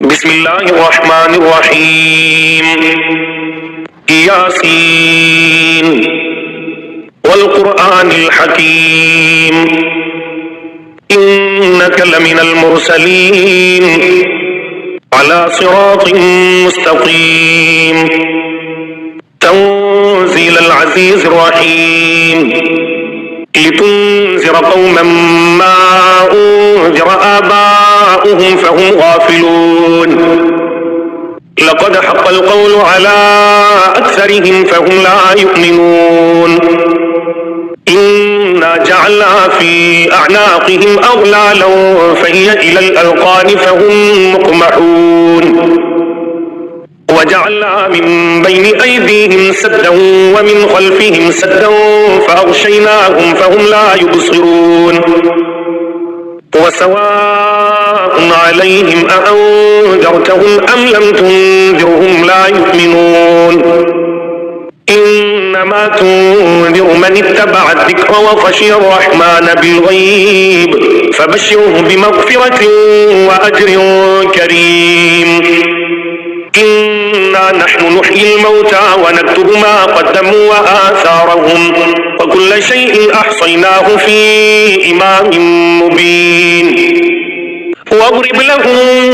بسم الله الرحمن الرحيم. ياسين والقرآن الحكيم إنك لمن المرسلين على صراط مستقيم تنزيل العزيز الرحيم لتنذر قوما ما أنذر آباؤهم فهم غافلون لقد حق القول على أكثرهم فهم لا يؤمنون إنا جعلنا في أعناقهم أغلالا فهي إلى الأذقان فهم مقمحون وجعلنا من بين أيديهم سدا ومن خلفهم سدا فأغشيناهم فهم لا يبصرون وسواء عليهم أأنذرتهم أم لم تنذرهم لا يؤمنون إنما تنذر من اتبع الذكر وخشي الرحمن بالغيب فبشره بمغفرة وأجر كريم. إنا نحن نحيي الموتى ونكتب ما قدموا وآثارهم وكل شيء أحصيناه في إمام مبين. واضرب لهم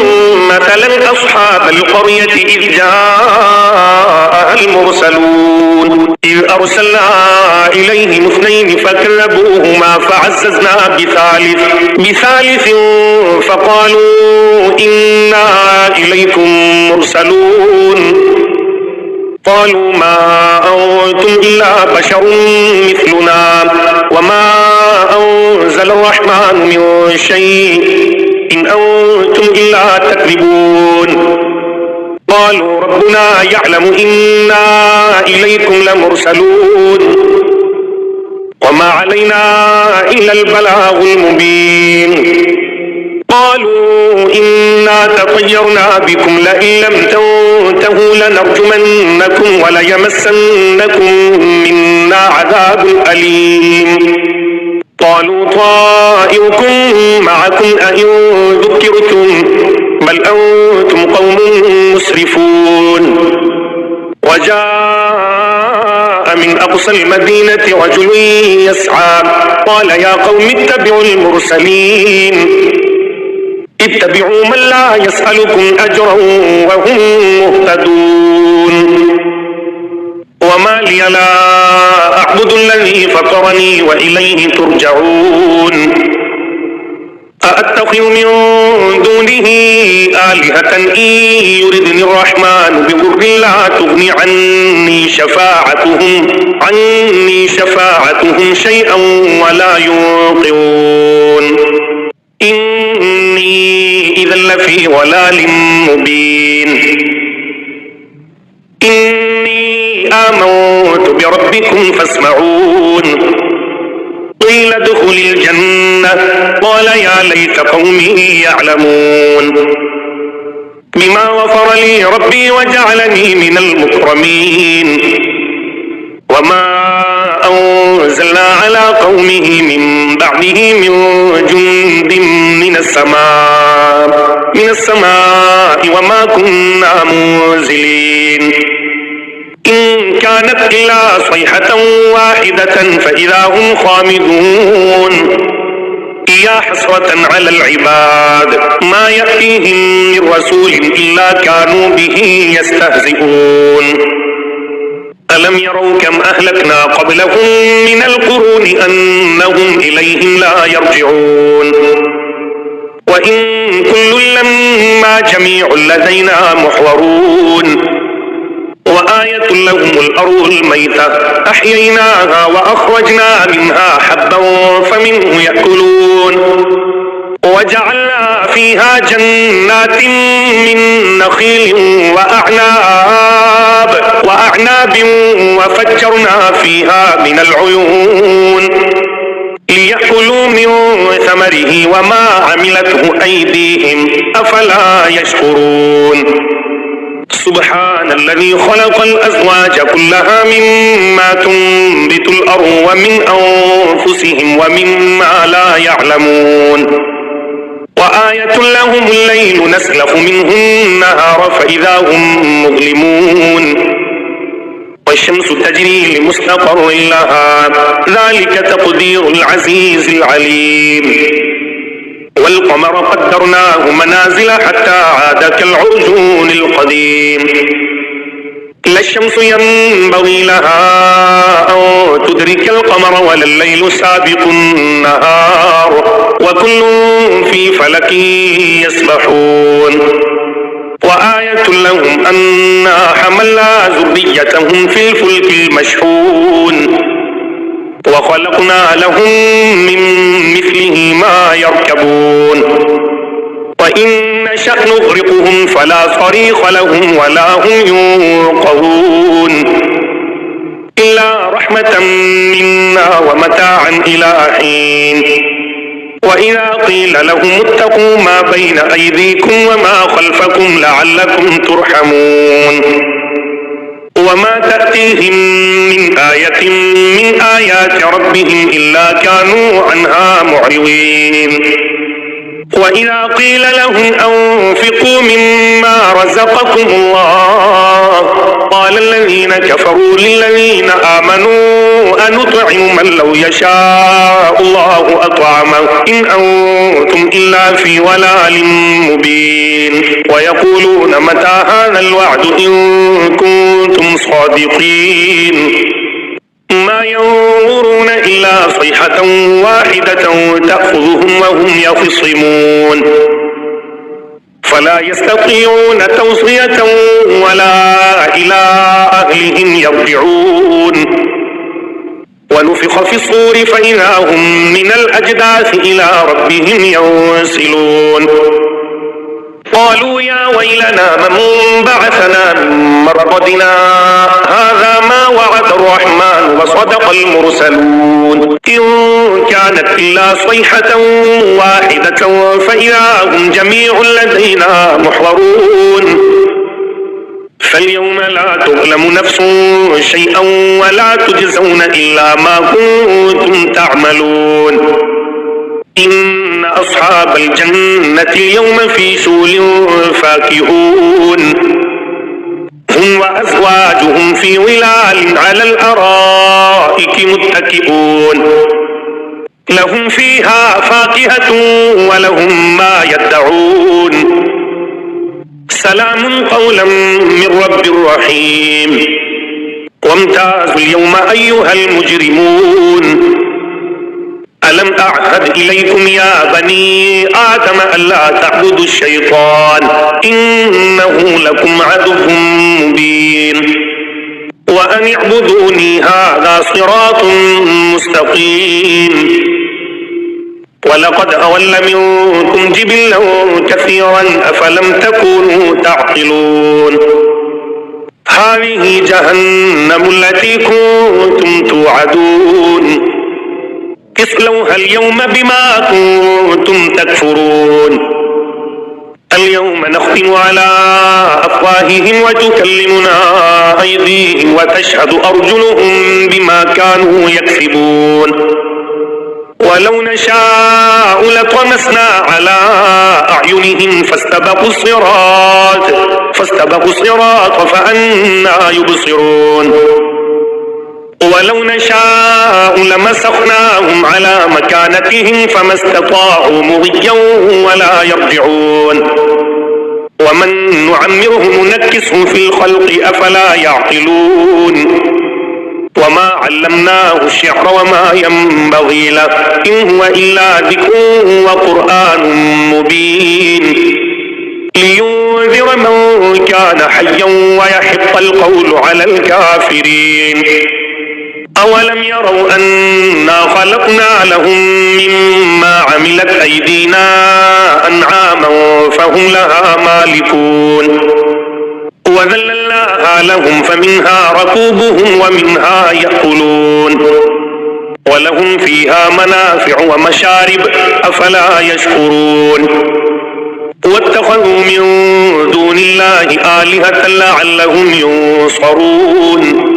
مثلا أصحاب القرية إذ جاءها المرسلون إذ أرسلنا إليهم اثنين فكذبوهما فعززنا بثالث فقالوا إنا إليكم مرسلون قالوا ما أنتم إلا بشر مثلنا وما أنزل الرحمن من شيء إن أنتم إلا تكذبون قالوا ربنا يعلم إنا إليكم لمرسلون وما علينا إلا البلاغ المبين. قالوا إنا تطيرنا بكم لئن لم تنتهوا لنرجمنكم وليمسنكم منا عذاب أليم. قالوا طائركم معكم أئن ذكرتم بل أنتم قوم مسرفون. وجاء من أقصى المدينة رجل يسعى قال يا قوم اتبعوا المرسلين اتبعوا من لا يسألكم أجرا وهم مهتدون. وما لي لا أعبد الذي فطرني وإليه ترجعون. أأتخذ من دونه آلهة إن يردني الرحمن بضر لا تغني عني شفاعتهم شيئا ولا ينقذون. إني إذا لفي ضلال مبين. إني آمنت بربكم فاسمعون. قيل ادخل الجنة قال يا ليت قومي يعلمون بما غفر لي ربي وجعلني من المكرمين. وما أنزلنا على قومه من بعده من جند من السماء وما كنا منزلين إن كانت إلا صيحة واحدة فإذا هم خامدون. يا حسرة على العباد ما يأتيهم من رسول إلا كانوا به يستهزئون. ألم يروا كم أهلكنا قبلهم من القرون أنهم إليهم لا يرجعون. وإن كل لما جميع لدينا محضرون. وآية لهم الأرض الميتة أحييناها وأخرجنا منها حبا فمنه يأكلون. وجعلنا فيها جنات من نخيل وأعناب وفجرنا فيها من العيون ليأكلوا من ثمره وما عملته أيديهم أفلا يشكرون. سبحان الذي خلق الأزواج كلها مما تنبت الأرض ومن أنفسهم ومما لا يعلمون. وآية لهم الليل نسلخ منه النهار فإذا هم مظلمون والشمس تجري لمستقر لها ذلك تقدير العزيز العليم والقمر قدرناه منازل حتى عاد كالعرجون القديم لا الشمس ينبغي لها أن تدرك القمر ولا الليل سابق النهار وكل في فلك يسبحون وآية لهم أنا حملنا ذريتهم في الفلك المشحون وخلقنا لهم من مثله ما يركبون وإن نشأ نغرقهم فلا صريخ لهم ولا هم ينقذون إلا رحمة منا ومتاعا إلى حين وإذا قيل لهم اتقوا ما بين أيديكم وما خلفكم لعلكم ترحمون وما تأتيهم من آية من آيات ربهم إلا كانوا عنها معرضين وإذا قيل لهم أنفقوا مما رزقكم الله قال الذين كفروا للذين آمنوا أنطعم من لو يشاء الله أطعمه إن أنتم إلا في ضلال مبين ويقولون متى هذا الوعد إن كنتم صادقين ما ينظرون إلا صيحة واحدة تأخذهم وهم يخصمون فلا يستطيعون توصية ولا إلى أهلهم يرجعون ونفخ في الصور فإذا هم من الأجداث إلى ربهم ينسلون قالوا يا ويلنا من بعثنا من مرقدنا هذا ما وعد الرحمن وصدق المرسلون إن كانت إلا صيحة واحدة فإذا هم جميع لدينا محضرون فاليوم لا تظلم نفس شيئا ولا تجزون إلا ما كنتم تعملون إن أصحاب الجنة اليوم في شغل فاكهون هم وأزواجهم في ظلال على الأرائك متكئون لهم فيها فاكهة ولهم ما يدعون سلام قولا من رب رحيم وامتازوا اليوم أيها المجرمون ألم أعهد إليكم يا بني آدم ألا تعبدوا الشيطان إنه لكم عدو مبين وأن اعبدوني هذا صراط مستقيم ولقد أضل منكم جبلا كثيرا أفلم تكونوا تعقلون هذه جهنم التي كنتم توعدون اصلوها اليوم بما كنتم تكفرون اليوم نختم على أفواههم وتكلمنا أيديهم وتشهد أرجلهم بما كانوا يكسبون ولو نشاء لطمسنا على أعينهم فاستبقوا الصراط فأنا يبصرون ولو نشاء لمسخناهم على مكانتهم فما استطاعوا مضيا ولا يرجعون ومن نعمره ننكسه في الخلق أفلا يعقلون وما علمناه الشعر وما ينبغي له إن هو إلا ذكر وقرآن مبين لينذر من كان حيا ويحق القول على الكافرين أولم يروا أنا خلقنا لهم مما عملت أيدينا أنعاما فهم لها مالكون وذللناها لهم فمنها ركوبهم ومنها يأكلون ولهم فيها منافع ومشارب أفلا يشكرون واتخذوا من دون الله آلهة لعلهم ينصرون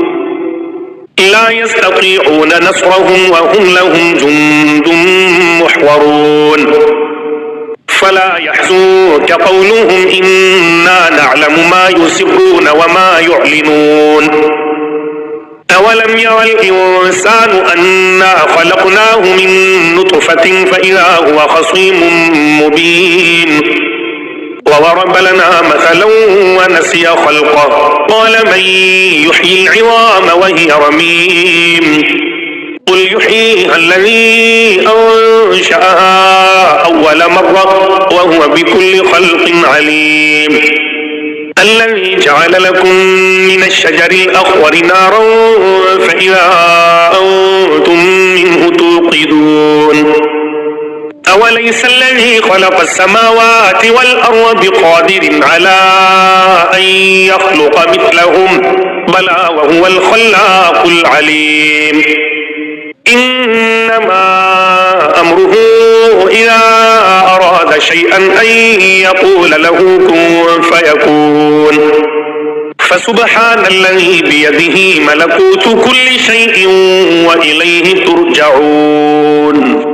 لا يستطيعون نصرهم وهم لهم جند محضرون فلا يحزنك قولهم إنا نعلم ما يسرون وما يعلنون أولم ير الإنسان أنا خلقناه من نطفة فإذا هو خصيم مبين وضرب لنا مثلا ونسي خلقه قال من يحيي العظام وهي رميم قل يحييها الذي أنشأها أول مرة وهو بكل خلق عليم الذي جعل لكم من الشجر الأخضر نارا فإذا أنتم منه توقدون أوليس الذي خلق السماوات والأرض بقادر على أن يخلق مثلهم بلى وهو الخلاق العليم إنما أمره إذا أراد شيئا أن يقول له كن فيكون فسبحان الذي بيده ملكوت كل شيء وإليه ترجعون